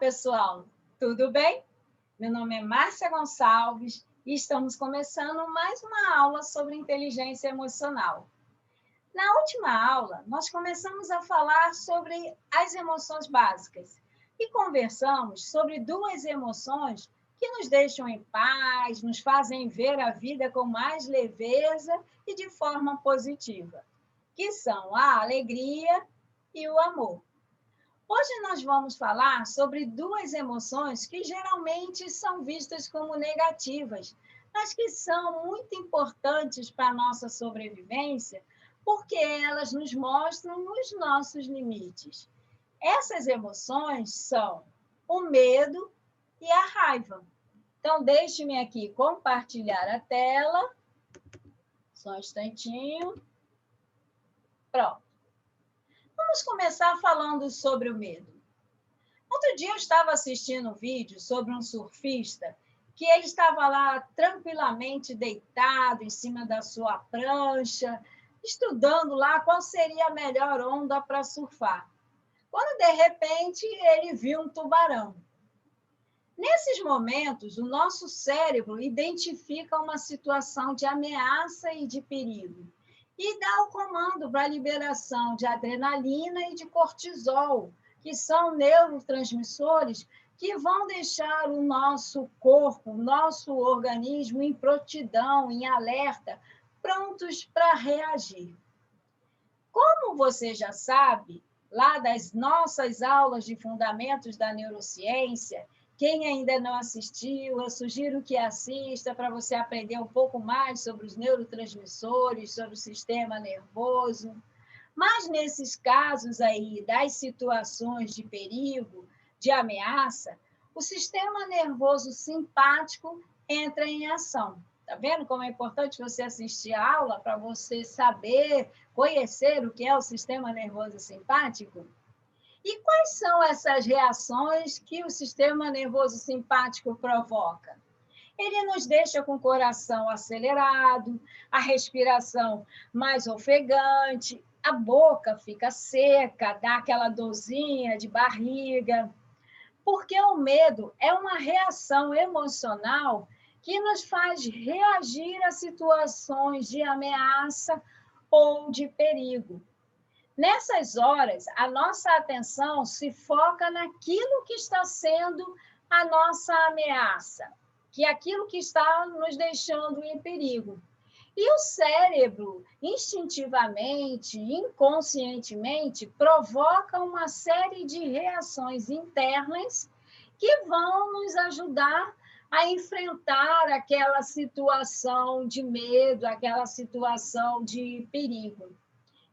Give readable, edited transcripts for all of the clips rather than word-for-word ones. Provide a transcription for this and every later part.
pessoal, tudo bem? Meu nome é Márcia Gonçalves e estamos começando mais uma aula sobre inteligência emocional. Na última aula, nós começamos a falar sobre as emoções básicas e conversamos sobre duas emoções que nos deixam em paz, nos fazem ver a vida com mais leveza e de forma positiva, que são a alegria e o amor. Hoje nós vamos falar sobre duas emoções que geralmente são vistas como negativas, mas que são muito importantes para a nossa sobrevivência, porque elas nos mostram os nossos limites. Essas emoções são o medo e a raiva. Então, deixe-me aqui compartilhar a tela. Só um instantinho. Pronto. Vamos começar falando sobre o medo. Outro dia eu estava assistindo um vídeo sobre um surfista que ele estava lá tranquilamente deitado em cima da sua prancha, estudando lá qual seria a melhor onda para surfar. Quando, de repente, ele viu um tubarão. Nesses momentos, o nosso cérebro identifica uma situação de ameaça e de perigo e dá o comando para a liberação de adrenalina e de cortisol, que são neurotransmissores que vão deixar o nosso corpo, o nosso organismo em prontidão, em alerta, prontos para reagir. Como você já sabe, lá das nossas aulas de fundamentos da neurociência, quem ainda não assistiu, eu sugiro que assista para você aprender um pouco mais sobre os neurotransmissores, sobre o sistema nervoso. Mas nesses casos aí, das situações de perigo, de ameaça, o sistema nervoso simpático entra em ação. Tá vendo como é importante você assistir a aula para você saber, conhecer o que é o sistema nervoso simpático? E quais são essas reações que o sistema nervoso simpático provoca? Ele nos deixa com o coração acelerado, a respiração mais ofegante, a boca fica seca, dá aquela dorzinha de barriga. Porque o medo é uma reação emocional que nos faz reagir a situações de ameaça ou de perigo. Nessas horas, a nossa atenção se foca naquilo que está sendo a nossa ameaça, que é aquilo que está nos deixando em perigo. E o cérebro, instintivamente, inconscientemente, provoca uma série de reações internas que vão nos ajudar a enfrentar aquela situação de medo, aquela situação de perigo.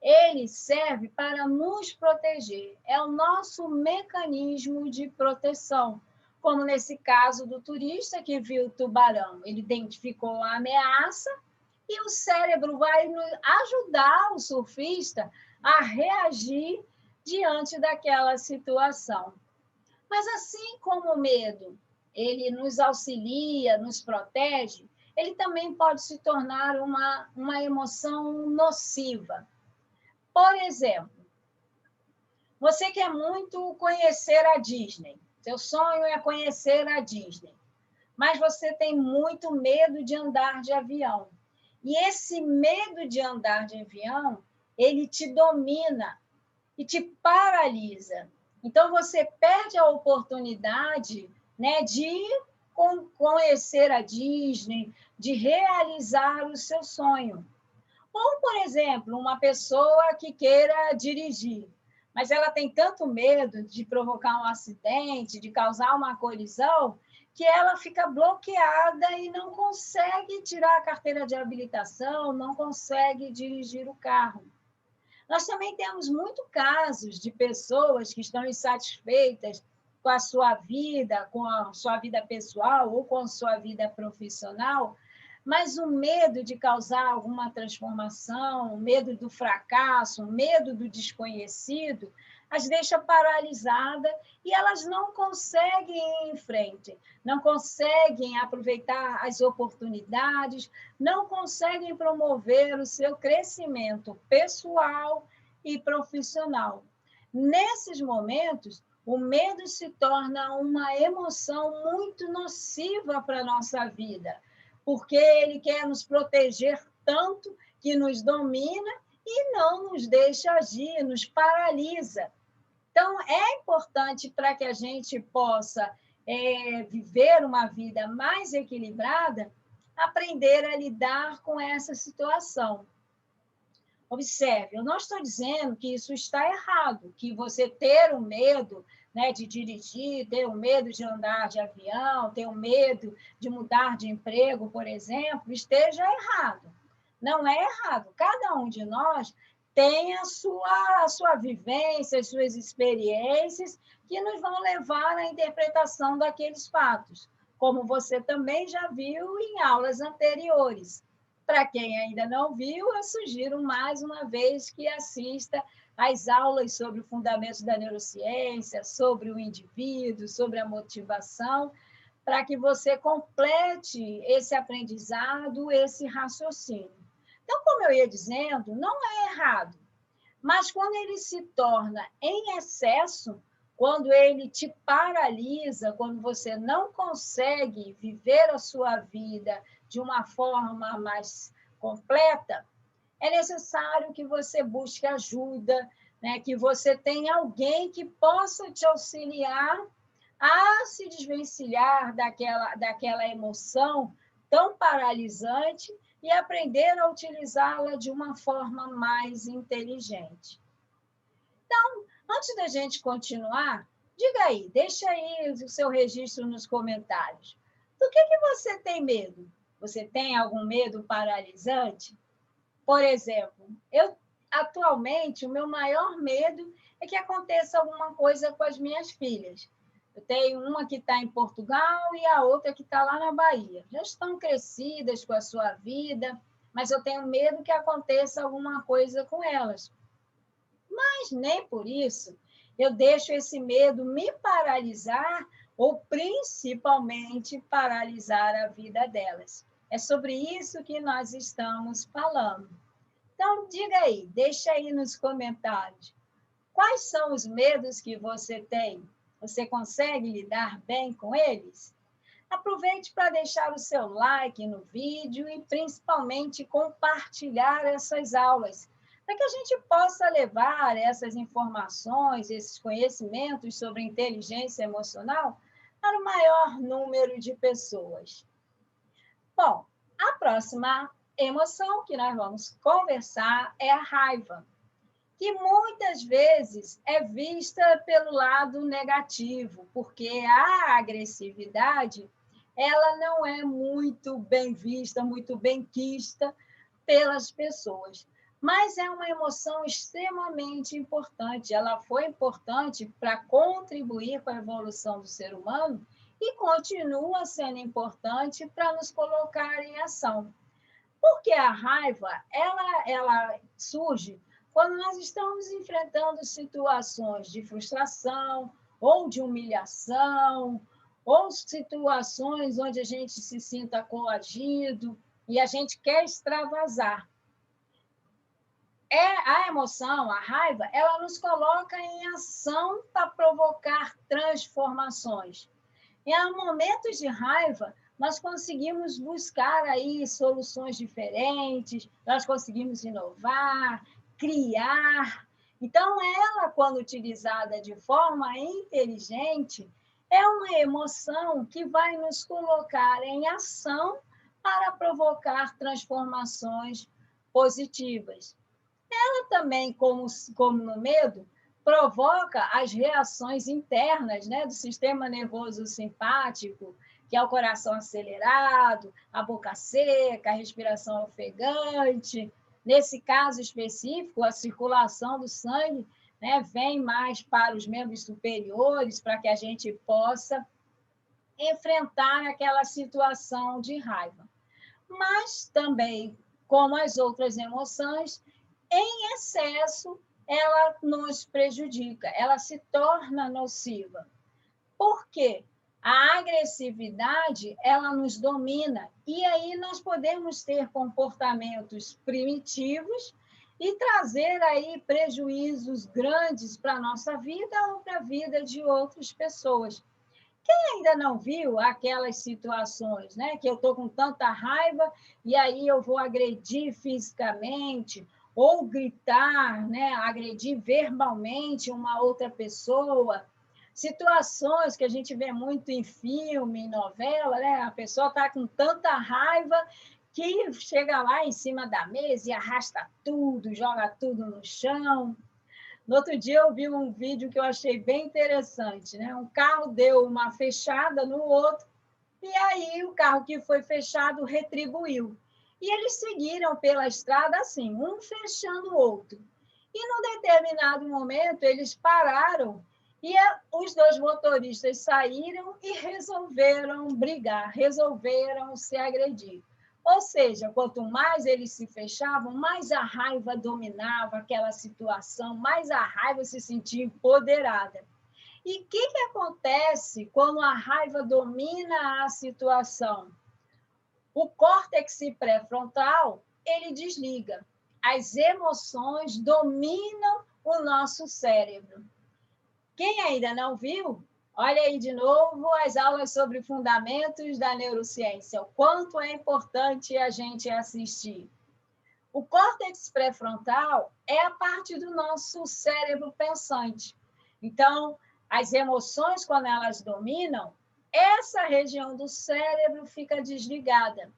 Ele serve para nos proteger, é o nosso mecanismo de proteção. Como nesse caso do turista que viu o tubarão, ele identificou a ameaça e o cérebro vai ajudar o surfista a reagir diante daquela situação. Mas assim como o medo, ele nos auxilia, nos protege, ele também pode se tornar uma emoção nociva. Por exemplo, você quer muito conhecer a Disney. Seu sonho é conhecer a Disney. Mas você tem muito medo de andar de avião. E esse medo de andar de avião, ele te domina e te paralisa. Então, você perde a oportunidade, né, de conhecer a Disney, de realizar o seu sonho. Ou, por exemplo, uma pessoa que queira dirigir, mas ela tem tanto medo de provocar um acidente, de causar uma colisão, que ela fica bloqueada e não consegue tirar a carteira de habilitação, não consegue dirigir o carro. Nós também temos muitos casos de pessoas que estão insatisfeitas com a sua vida pessoal ou com a sua vida profissional, mas o medo de causar alguma transformação, o medo do fracasso, o medo do desconhecido, as deixa paralisadas e elas não conseguem ir em frente, não conseguem aproveitar as oportunidades, não conseguem promover o seu crescimento pessoal e profissional. Nesses momentos, O medo se torna uma emoção muito nociva para a nossa vida, porque ele quer nos proteger tanto que nos domina e não nos deixa agir, nos paralisa. Então, é importante para que a gente possa viver uma vida mais equilibrada, aprender a lidar com essa situação. Observe, eu não estou dizendo que isso está errado, que você ter o medo, né, de dirigir, ter o medo de andar de avião, ter o medo de mudar de emprego, por exemplo, esteja errado. Não é errado. Cada um de nós tem a sua vivência, as suas experiências que nos vão levar à interpretação daqueles fatos, como você também já viu em aulas anteriores. Para quem ainda não viu, eu sugiro mais uma vez que assista às aulas sobre o fundamento da neurociência, sobre o indivíduo, sobre a motivação, para que você complete esse aprendizado, esse raciocínio. Então, como eu ia dizendo, não é errado, mas quando ele se torna em excesso, quando ele te paralisa, quando você não consegue viver a sua vida de uma forma mais completa, é necessário que você busque ajuda, né? Que você tenha alguém que possa te auxiliar a se desvencilhar daquela emoção tão paralisante e aprender a utilizá-la de uma forma mais inteligente. Então, antes da gente continuar, diga aí, deixa aí o seu registro nos comentários. Do que você tem medo? Você tem algum medo paralisante? Por exemplo, atualmente, o meu maior medo é que aconteça alguma coisa com as minhas filhas. Eu tenho uma que está em Portugal e a outra que está lá na Bahia. Já estão crescidas com a sua vida, mas eu tenho medo que aconteça alguma coisa com elas. Mas nem por isso eu deixo esse medo me paralisar ou principalmente paralisar a vida delas. É sobre isso que nós estamos falando. Então, diga aí, deixa aí nos comentários. Quais são os medos que você tem? Você consegue lidar bem com eles? Aproveite para deixar o seu like no vídeo e principalmente compartilhar essas aulas, para que a gente possa levar essas informações, esses conhecimentos sobre inteligência emocional para o maior número de pessoas. Bom, a próxima emoção que nós vamos conversar é a raiva, que muitas vezes é vista pelo lado negativo, porque a agressividade ela não é muito bem vista, muito bem quista pelas pessoas. Mas é uma emoção extremamente importante. Ela foi importante para contribuir com a evolução do ser humano e continua sendo importante para nos colocar em ação. Porque a raiva, ela surge quando nós estamos enfrentando situações de frustração ou de humilhação, ou situações onde a gente se sinta coagido e a gente quer extravasar. A emoção, a raiva, ela nos coloca em ação para provocar transformações. Em momentos de raiva, nós conseguimos buscar aí soluções diferentes, nós conseguimos inovar, criar. Então, ela, quando utilizada de forma inteligente, é uma emoção que vai nos colocar em ação para provocar transformações positivas. Ela também, como no medo, provoca as reações internas, né, do sistema nervoso simpático, que é o coração acelerado, a boca seca, a respiração ofegante. Nesse caso específico, a circulação do sangue, né, vem mais para os membros superiores, para que a gente possa enfrentar aquela situação de raiva. Mas também, como as outras emoções, em excesso, ela nos prejudica, ela se torna nociva. Por quê? A agressividade, ela nos domina, e aí nós podemos ter comportamentos primitivos e trazer aí prejuízos grandes para a nossa vida ou para a vida de outras pessoas. Quem ainda não viu aquelas situações, né, que eu estou com tanta raiva e aí eu vou agredir fisicamente ou gritar, né, agredir verbalmente uma outra pessoa, situações que a gente vê muito em filme, em novela, né? A pessoa está com tanta raiva que chega lá em cima da mesa e arrasta tudo, joga tudo no chão. No outro dia eu vi um vídeo que eu achei bem interessante, né? Um carro deu uma fechada no outro e aí o carro que foi fechado retribuiu. E eles seguiram pela estrada assim, um fechando o outro. E num determinado momento eles pararam e os dois motoristas saíram e resolveram brigar, resolveram se agredir. Ou seja, quanto mais eles se fechavam, mais a raiva dominava aquela situação, mais a raiva se sentia empoderada. E o que acontece quando a raiva domina a situação? O córtex pré-frontal, ele desliga. As emoções dominam o nosso cérebro. Quem ainda não viu, olha aí de novo as aulas sobre fundamentos da neurociência, o quanto é importante a gente assistir. O córtex pré-frontal é a parte do nosso cérebro pensante. Então, as emoções, quando elas dominam, essa região do cérebro fica desligada.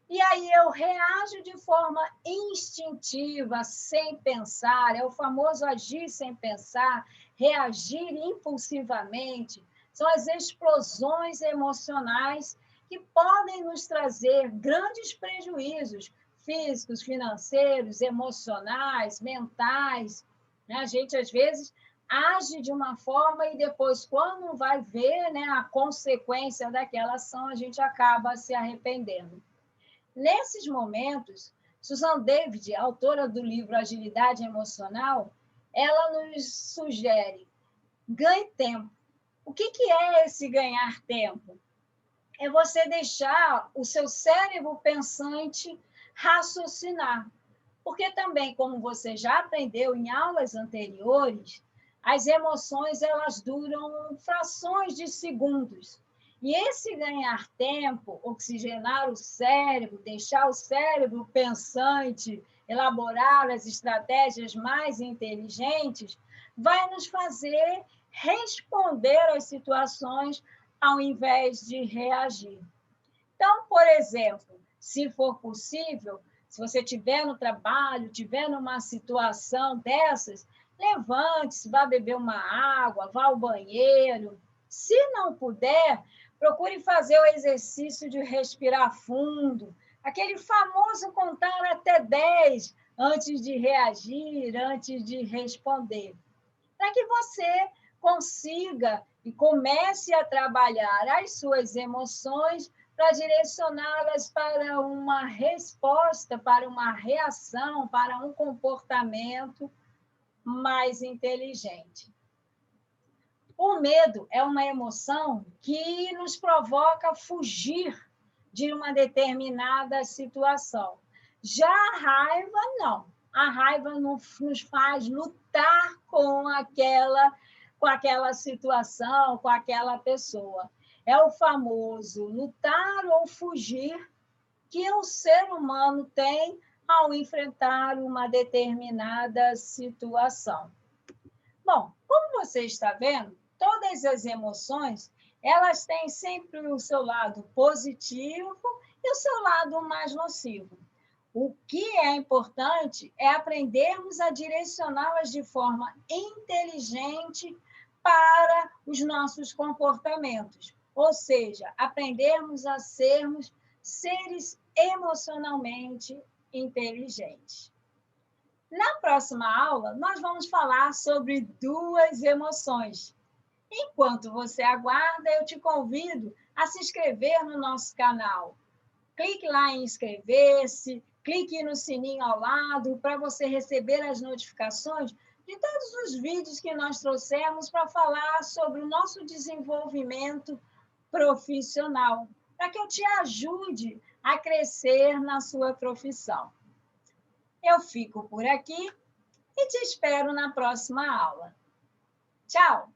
E aí eu reajo de forma instintiva, sem pensar, é o famoso agir sem pensar, reagir impulsivamente. São as explosões emocionais que podem nos trazer grandes prejuízos físicos, financeiros, emocionais, mentais. Né? A gente, às vezes, age de uma forma e depois, quando vai ver, né, a consequência daquela ação, a gente acaba se arrependendo. Nesses momentos, Susan David, autora do livro Agilidade Emocional, ela nos sugere: ganhe tempo. O que é esse ganhar tempo? É você deixar o seu cérebro pensante raciocinar. Porque também, como você já aprendeu em aulas anteriores, as emoções elas duram frações de segundos. E esse ganhar tempo, oxigenar o cérebro, deixar o cérebro pensante, elaborar as estratégias mais inteligentes, vai nos fazer responder às situações ao invés de reagir. Então, por exemplo, se for possível, se você estiver no trabalho, estiver numa situação dessas, levante-se, vá beber uma água, vá ao banheiro. Se não puder, procure fazer o exercício de respirar fundo, aquele famoso contar até 10 antes de reagir, antes de responder, para que você consiga e comece a trabalhar as suas emoções para direcioná-las para uma resposta, para uma reação, para um comportamento mais inteligente. O medo é uma emoção que nos provoca fugir de uma determinada situação. Já a raiva, não. A raiva nos faz lutar com aquela situação, com aquela pessoa. É o famoso lutar ou fugir que o ser humano tem ao enfrentar uma determinada situação. Bom, como você está vendo, todas as emoções, elas têm sempre o seu lado positivo e o seu lado mais nocivo. O que é importante é aprendermos a direcioná-las de forma inteligente para os nossos comportamentos, ou seja, aprendermos a sermos seres emocionalmente inteligentes. Na próxima aula, nós vamos falar sobre duas emoções. Enquanto você aguarda, eu te convido a se inscrever no nosso canal. Clique lá em inscrever-se, clique no sininho ao lado para você receber as notificações de todos os vídeos que nós trouxemos para falar sobre o nosso desenvolvimento profissional, para que eu te ajude a crescer na sua profissão. Eu fico por aqui. e te espero na próxima aula. Tchau!